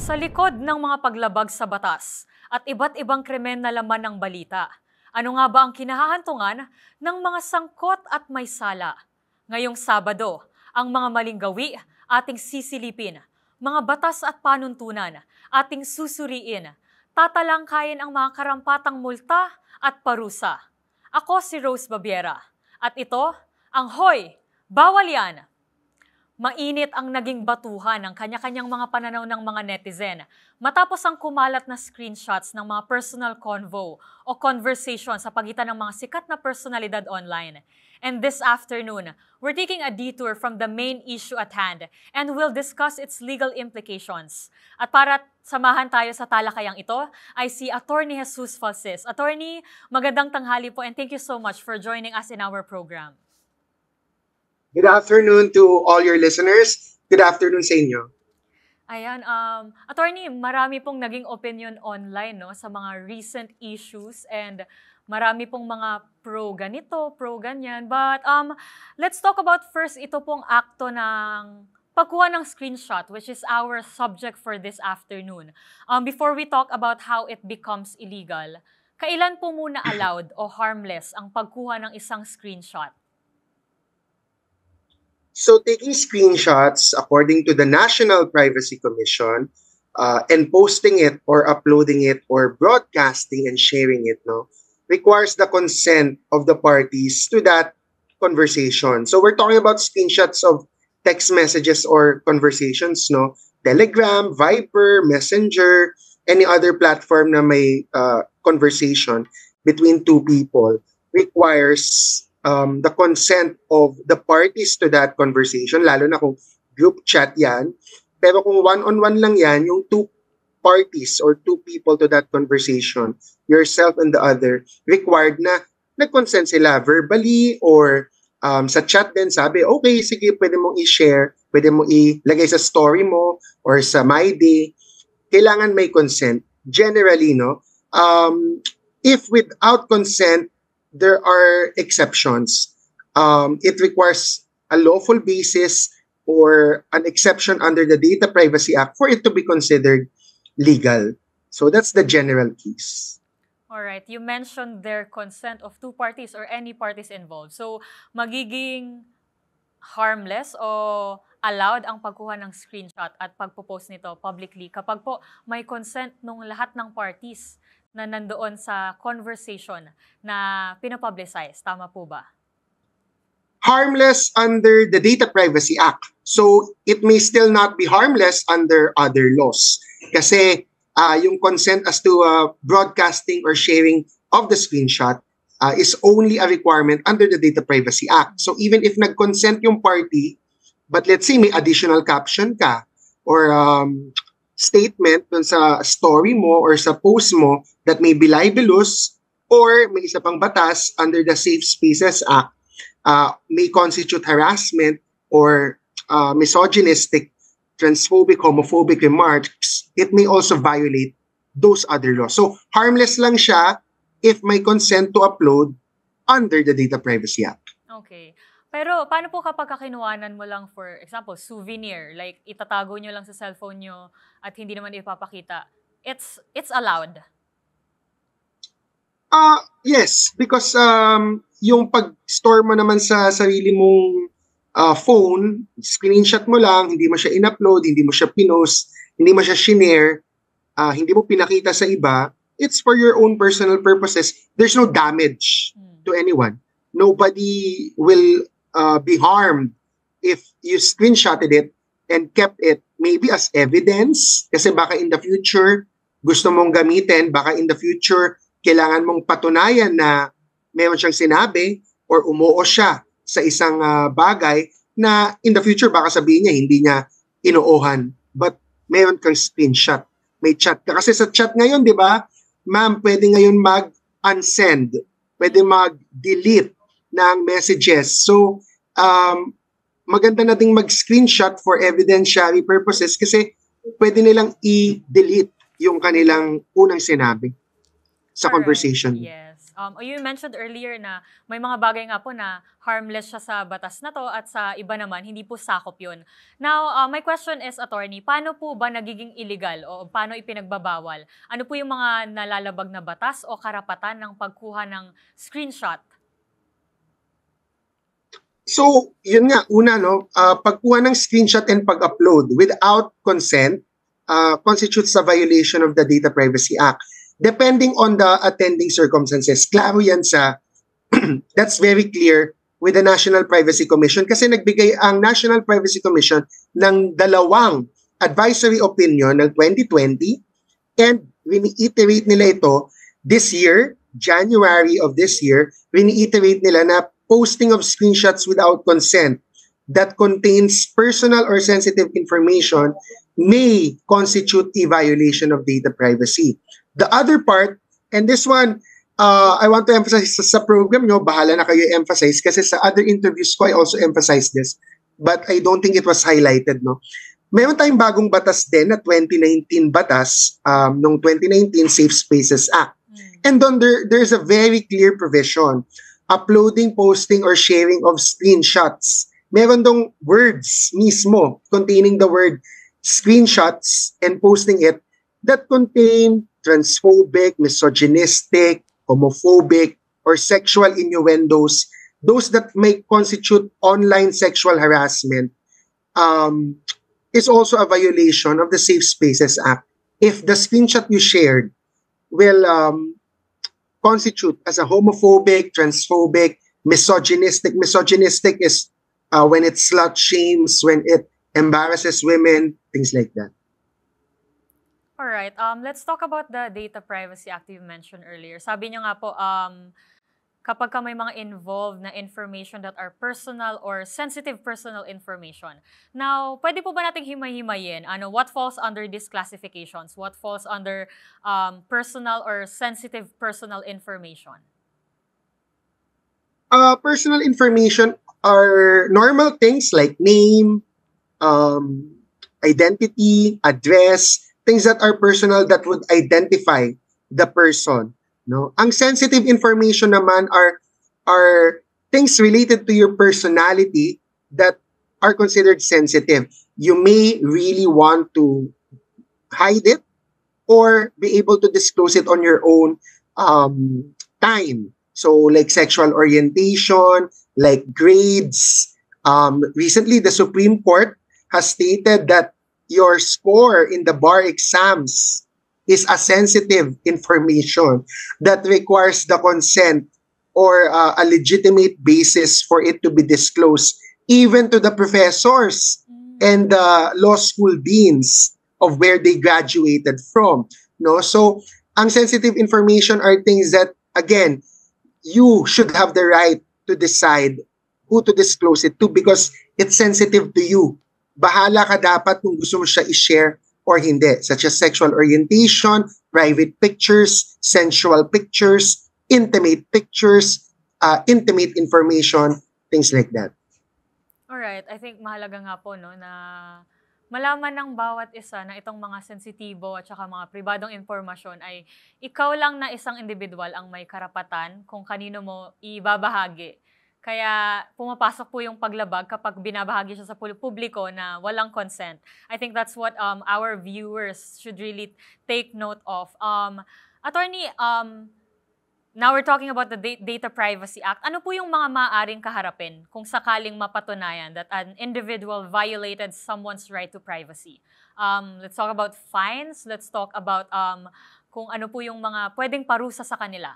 Sa likod ng mga paglabag sa batas at iba't ibang krimen na laman ng balita, ano nga ba ang kinahahantungan ng mga sangkot at may sala? Ngayong Sabado, ang mga maling gawi ating sisilipin, mga batas at panuntunan ating susuriin, tatalangkayin ang mga karampatang multa at parusa. Ako si Rose Babiera at ito ang Hoy! Bawal Yan! Mainit ang naging batuhan ng kanya-kanyang mga pananaw ng mga netizen matapos ang kumalat na screenshots ng mga personal convo o conversation sa pagitan ng mga sikat na personalidad online. And this afternoon, we're taking a detour from the main issue at hand and we'll discuss its legal implications. At para samahan tayo sa talakayang ito, ay si Attorney Jesus Falsis. Attorney, magandang tanghali po and thank you so much for joining us in our program. Good afternoon to all your listeners. Good afternoon sa inyo. Ayan, Attorney, marami pong naging opinion online no, sa mga recent issues and marami pong mga pro ganito, pro ganyan. But let's talk about first ito pong akto ng pagkuha ng screenshot, which is our subject for this afternoon. Before we talk about how it becomes illegal, kailan po muna allowed o harmless ang pagkuha ng isang screenshot? So taking screenshots according to the National Privacy Commission and posting it or uploading it or broadcasting and sharing it requires the consent of the parties to that conversation. So we're talking about screenshots of text messages or conversations, Telegram, Viber, Messenger, any other platform na may conversation between two people requires the consent of the parties to that conversation, lalo na kung group chat yan. Pero kung one-on-one lang yan, yung two parties or two people to that conversation, yourself and the other, required na nag-consent sila verbally or sa chat din, sabi, okay, sige, pwede mong i-share, pwede mong ilagay sa story mo or sa My Day. Kailangan may consent. Generally, if without consent, there are exceptions. It requires a lawful basis or an exception under the Data Privacy Act for it to be considered legal. So that's the general case. All right. You mentioned their consent of two parties or any parties involved. So magiging harmless o allowed ang pagkuha ng screenshot at pagpo-post nito publicly kapag po may consent ng lahat ng parties na nandoon sa conversation na pinapublicize. Tama po ba? Harmless under the Data Privacy Act. So, it may still not be harmless under other laws. Kasi yung consent as to broadcasting or sharing of the screenshot is only a requirement under the Data Privacy Act. So, even if nag-consent yung party, but let's say may additional caption ka or statement dun sa story mo or sa post mo that may be libelous or may isa pang batas under the Safe Spaces Act may constitute harassment or misogynistic, transphobic, homophobic remarks, it may also violate those other laws. So harmless lang siya if may consent to upload under the Data Privacy Act. Okay. Pero paano po kapag kinuhanan mo lang, for example, souvenir, like itatago nyo lang sa cellphone nyo at hindi naman ipapakita, it's allowed? Yes, because yung pag-store mo naman sa sarili mong phone, screenshot mo lang, hindi mo siya in-upload, hindi mo siya pinost, hindi mo siya shinare, hindi mo pinakita sa iba, it's for your own personal purposes. There's no damage to anyone. Nobody will be harmed if you screenshotted it and kept it maybe as evidence kasi baka in the future gusto mong gamitin, baka in the future kailangan mong patunayan na meron siyang sinabi or umuo siya sa isang bagay na in the future baka sabihin niya hindi niya inuohan but meron kang screenshot, may chat ka. Kasi sa chat ngayon, di ba, ma'am, pwede ngayon mag-unsend, pwede mag-delete ng messages. So, maganda na ding mag-screenshot for evidentiary purposes kasi pwede nilang i-delete yung kanilang unang sinabi sa conversation. Yes. You mentioned earlier na may mga bagay nga po na harmless siya sa batas na to at sa iba naman, hindi po sakop yun. Now, my question is, attorney, paano po ba nagiging illegal o paano ipinagbabawal? Ano po yung mga nalalabag na batas o karapatan ng pagkuha ng screenshot? So, yun nga, una, no, pagkuha ng screenshot and pag-upload without consent constitutes a violation of the Data Privacy Act. Depending on the attending circumstances, klaro yan sa, that's very clear with the National Privacy Commission kasi nagbigay ang National Privacy Commission ng dalawang advisory opinion ng 2020 and reiterate nila ito this year, January of this year, reiterate nila na posting of screenshots without consent that contains personal or sensitive information may constitute a violation of data privacy. The other part, and this one, I want to emphasize sa program nyo, bahala na kayo emphasize kasi sa other interviews ko, I also emphasized this, but I don't think it was highlighted, no? Mayroon tayong bagong batas din na 2019 batas, nung 2019 Safe Spaces Act. And then there's a very clear provision. Uploading, posting, or sharing of screenshots. Meron dong words mismo containing the word screenshots and posting it that contain transphobic, misogynistic, homophobic, or sexual innuendos, those that may constitute online sexual harassment, is also a violation of the Safe Spaces Act. If the screenshot you shared will constitute as a homophobic, transphobic, misogynistic. Misogynistic is when it slut shames, when it embarrasses women, things like that. All right. Let's talk about the Data Privacy Act you mentioned earlier. Sabi niyo nga po, kapag ka may mga involved na information that are personal or sensitive personal information. Now, pwede po ba nating himay-himayin? What falls under these classifications? What falls under personal or sensitive personal information? Personal information are normal things like name, identity, address, things that are personal that would identify the person. No, ang sensitive information naman are things related to your personality that are considered sensitive. You may really want to hide it or be able to disclose it on your own time. So like sexual orientation, like grades. Recently, the Supreme Court has stated that your score in the bar exams is a sensitive information that requires the consent or a legitimate basis for it to be disclosed, even to the professors and the law school deans of where they graduated from. No, so ang sensitive information are things that, again, you should have the right to decide who to disclose it to because it's sensitive to you. Bahala ka dapat kung gusto mo siya i-share or hindi, such as sexual orientation, private pictures, sensual pictures, intimate pictures, intimate information, things like that. Alright, I think mahalaga nga po no, na malaman ng bawat isa na itong mga sensitibo at saka mga pribadong impormasyon ay ikaw lang na isang individual ang may karapatan kung kanino mo ibabahagi. Kaya pumapasok po yung paglabag kapag binabahagi siya sa publiko na walang consent. I think that's what our viewers should really take note of. Attorney, now we're talking about the Data Privacy Act. Ano po yung mga maaaring kaharapin kung sakaling mapatunayan that an individual violated someone's right to privacy? Let's talk about fines. Let's talk about kung ano po yung mga pwedeng parusa sa kanila.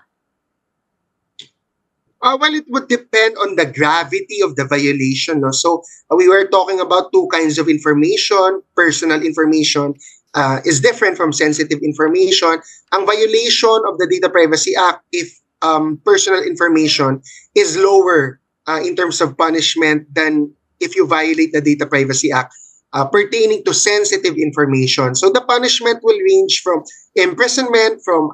Well, it would depend on the gravity of the violation. No? So we were talking about two kinds of information. Personal information is different from sensitive information. Ang violation of the Data Privacy Act, if personal information is lower in terms of punishment than if you violate the Data Privacy Act pertaining to sensitive information. So the punishment will range from imprisonment from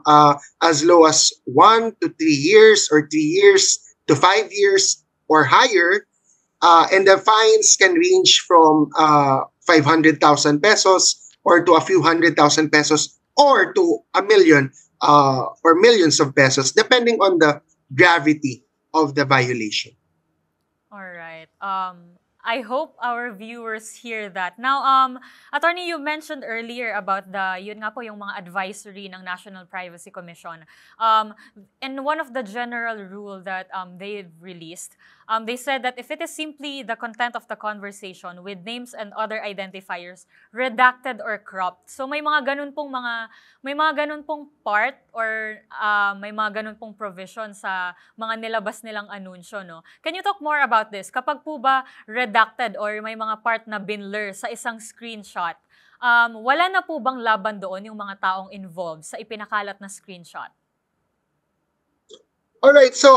as low as 1 to 3 years or 3 years to 5 years or higher. And the fines can range from 500,000 pesos or to a few 100,000 pesos or to $1 million or millions of pesos, depending on the gravity of the violation. All right. I hope our viewers hear that. Now, Attorney, you mentioned earlier about yun nga po, yung mga advisory ng National Privacy Commission. And one of the general rule that they released, they said that if it is simply the content of the conversation with names and other identifiers redacted or cropped. So may mga ganun pong part or may mga ganun pong provision sa mga nilabas nilang anunsyo, no? Can you talk more about this? Kapag po ba redacted or may mga part na binlur sa isang screenshot, wala na po bang laban doon yung mga taong involved sa ipinakalat na screenshot? Alright, so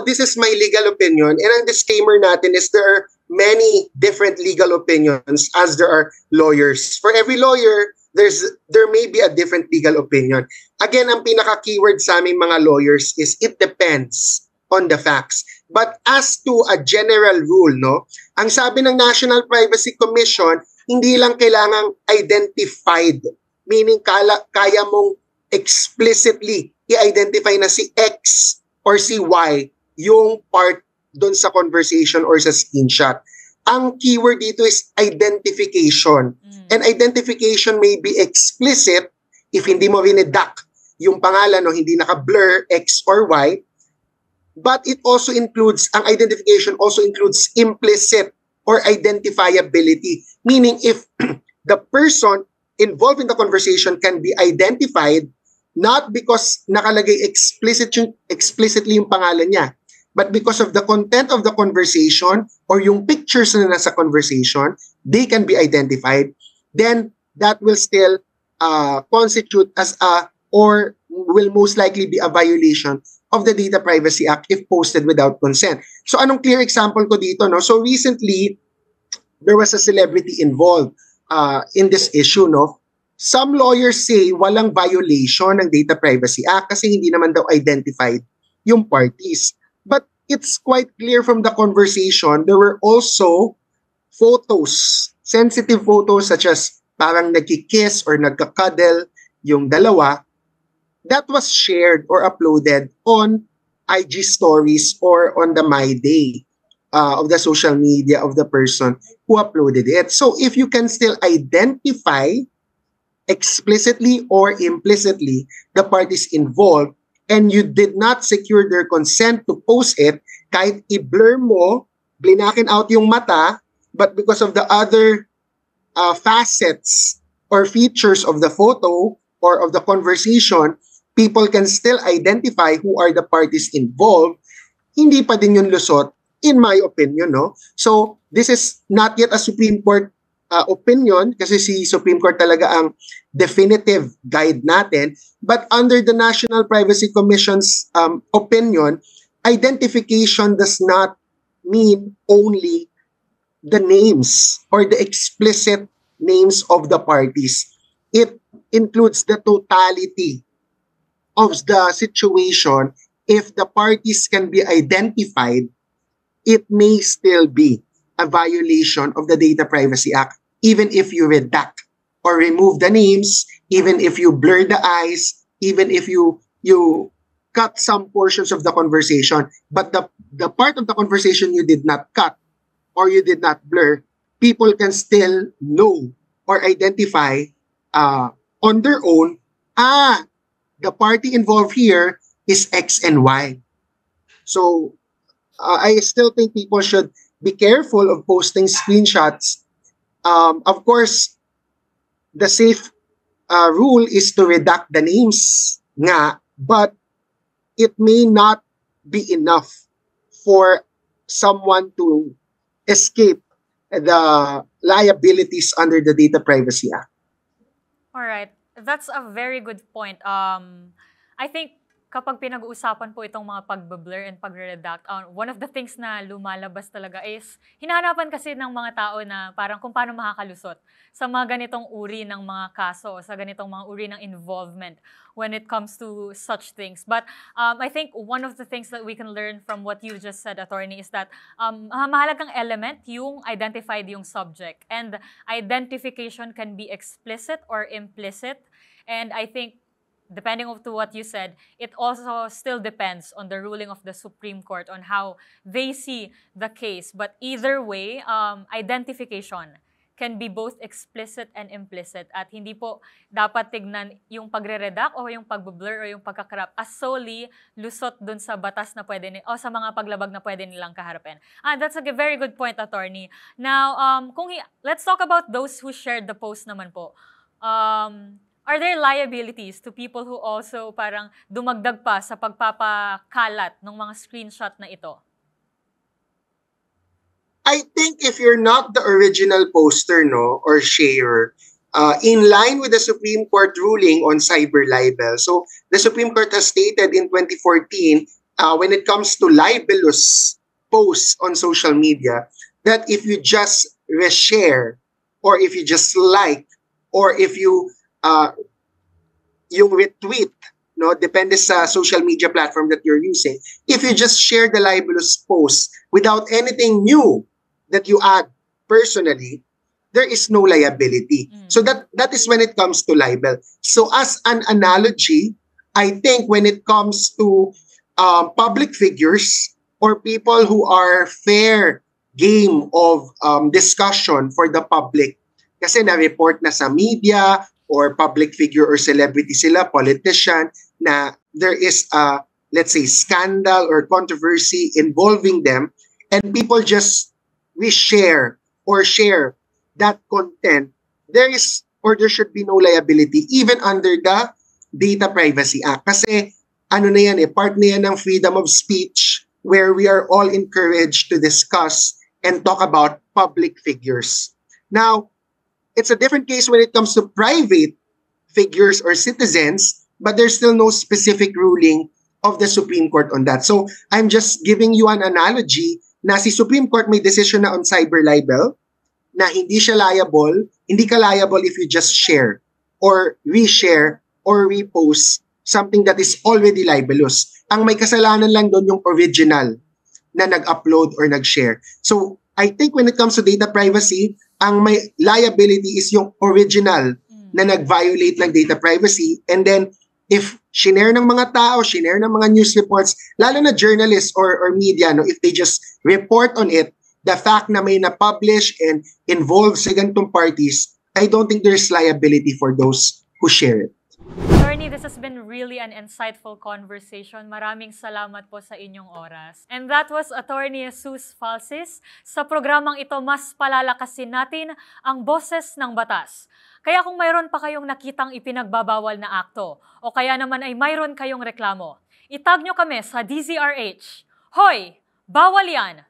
this is my legal opinion, and ang disclaimer natin is there are many different legal opinions as there are lawyers. For every lawyer, there may be a different legal opinion. Again, ang pinaka-keyword sa aming mga lawyers is it depends on the facts. But as to a general rule, no, ang sabi ng National Privacy Commission, hindi lang kailangang identified, meaning kaya mong explicitly i-identify na si X or si Y yung part doon sa conversation or sa screenshot. Ang keyword dito is identification. And identification may be explicit if hindi mo rinedact yung pangalan o hindi naka-blur X or Y. But it also includes, ang identification also includes implicit or identifiability. Meaning if the person involved in the conversation can be identified not because nakalagay explicitly yung pangalan niya, but because of the content of the conversation or yung pictures na nasa conversation, they can be identified, then that will still constitute as or will most likely be a violation of the Data Privacy Act if posted without consent. So anong clear example ko dito, no? So recently, there was a celebrity involved in this issue, no? Some lawyers say walang violation ng Data Privacy Act kasi hindi naman daw identified yung parties. But it's quite clear from the conversation, there were also photos, sensitive photos such as parang nagkikiss or nagkakadel yung dalawa, that was shared or uploaded on IG stories or on the My Day of the social media of the person who uploaded it. So if you can still identify explicitly or implicitly the parties involved and you did not secure their consent to post it, kahit i-blur mo, blinakin out yung mata, but because of the other facets or features of the photo or of the conversation, people can still identify who are the parties involved, hindi pa din yun lusot, in my opinion, no? So, this is not yet a Supreme Court opinion kasi si Supreme Court talaga ang definitive guide natin. But under the National Privacy Commission's opinion, identification does not mean only the names or the explicit names of the parties. It includes the totality of the situation. If the parties can be identified, it may still be a violation of the Data Privacy Act, even if you redact or remove the names, even if you blur the eyes, even if you cut some portions of the conversation, but the part of the conversation you did not cut or you did not blur, people can still know or identify on their own, the party involved here is X and Y. So I still think people should be careful of posting screenshots. Of course, the safe rule is to redact the names nga, but it may not be enough for someone to escape the liabilities under the Data Privacy Act. All right. That's a very good point. I think kapag pinag-uusapan po itong mga pag-blur and pag-redact, one of the things na lumalabas talaga is hinahanapan kasi ng mga tao na parang kung paano makakalusot sa mga ganitong uri ng mga kaso, sa ganitong mga uri ng involvement when it comes to such things. But I think one of the things that we can learn from what you just said, Attorney, is that mahalagang element yung identified yung subject. And identification can be explicit or implicit. And I think depending on to what you said, it also still depends on the ruling of the Supreme Court on how they see the case. But either way, identification can be both explicit and implicit at hindi po dapat tignan yung pagre-redact o yung pag-blur o yung pagkakrap as solely lusot dun sa batas na pwede o sa mga paglabag na pwede nilang kaharapin. That's a very good point, attorney. Now, let's talk about those who shared the post naman po. Are there liabilities to people who also parang dumagdag pa sa pagpapakalat ng mga screenshot na ito? I think if you're not the original poster, no, or sharer, in line with the Supreme Court ruling on cyber libel. So the Supreme Court has stated in 2014, when it comes to libelous posts on social media, that if you just reshare, or if you just like, or if you yung retweet, no, depende sa social media platform that you're using, if you just share the libelous post without anything new that you add personally, there is no liability. So that is when it comes to libel. So as an analogy, I think when it comes to public figures or people who are fair game of discussion for the public, kasi na-report na sa media or public figure or celebrity sila, politician, na there is a, let's say, scandal or controversy involving them, and people just reshare or share that content, there is or there should be no liability even under the Data Privacy Act. Kasi ano na yan part na yan ng freedom of speech where we are all encouraged to discuss and talk about public figures. Now, it's a different case when it comes to private figures or citizens, but there's still no specific ruling of the Supreme Court on that. So I'm just giving you an analogy na si Supreme Court may decision na on cyber libel, na hindi siya liable, hindi ka liable if you just share or reshare or repost something that is already libelous. Ang may kasalanan lang doon yung original na nag-upload or nag-share. So I think when it comes to data privacy, ang may liability is yung original na nag-violate ng data privacy, and then if shinare ng mga tao, shinare ng mga news reports, lalo na journalists or media, no, if they just report on it, the fact na may na-publish and involve sa ganitong parties, I don't think there's liability for those who share it. Attorney, this has been really an insightful conversation. Maraming salamat po sa inyong oras. And that was Attorney Jesus Falsis. Sa programang ito, mas palalakasin natin ang boses ng batas. Kaya kung mayroon pa kayong nakitang ipinagbabawal na akto, o kaya naman ay mayroon kayong reklamo, itag nyo kami sa DZRH. Hoy! Bawal yan!